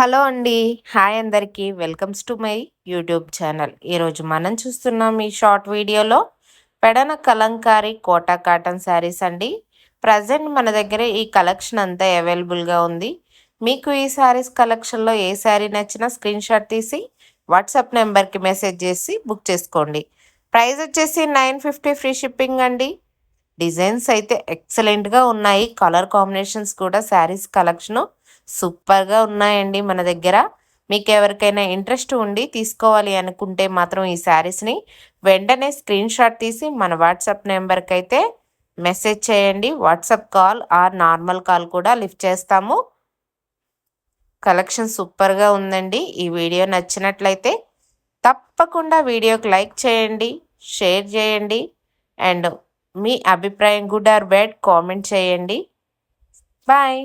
Hello అండి. Hi అందరికీ. Welcomes to my YouTube channel. ఈరోజు మనం చూస్తున్నాం ఈ షార్ట్ వీడియోలో పెడన కలంకారీ కోటా కాటన్ శారీస్ అండి. ప్రజెంట్ మన దగ్గర ఈ కలెక్షన్ అంతా అవైలబుల్గా ఉంది. మీకు ఈ శారీస్ కలెక్షన్లో ఏ శారీ నచ్చినా స్క్రీన్ షాట్ తీసి వాట్సాప్ నెంబర్కి మెసేజ్ చేసి బుక్ చేసుకోండి. ప్రైస్ వచ్చేసి 950 ఫ్రీ షిప్పింగ్ అండి. డిజైన్స్ అయితే ఎక్సలెంట్గా ఉన్నాయి. కలర్ కాంబినేషన్స్ కూడా శారీస్ కలెక్షను సూపర్గా ఉన్నాయండి మన దగ్గర. మీకు ఎవరికైనా ఇంట్రెస్ట్ ఉండి తీసుకోవాలి అనుకుంటే మాత్రం ఈ శారీస్ని వెంటనే స్క్రీన్ షాట్ తీసి మన వాట్సాప్ నెంబర్కి అయితే మెసేజ్ చేయండి. WhatsApp call or normal call కూడా లిఫ్ట్ చేస్తాము. కలెక్షన్ సూపర్గా ఉందండి. ఈ వీడియో నచ్చినట్లయితే తప్పకుండా వీడియోకి లైక్ చేయండి, షేర్ చేయండి అండ్ మీ అభిప్రాయం గుడ్ ఆర్ బ్యాడ్ కామెంట్ చేయండి. బాయ్.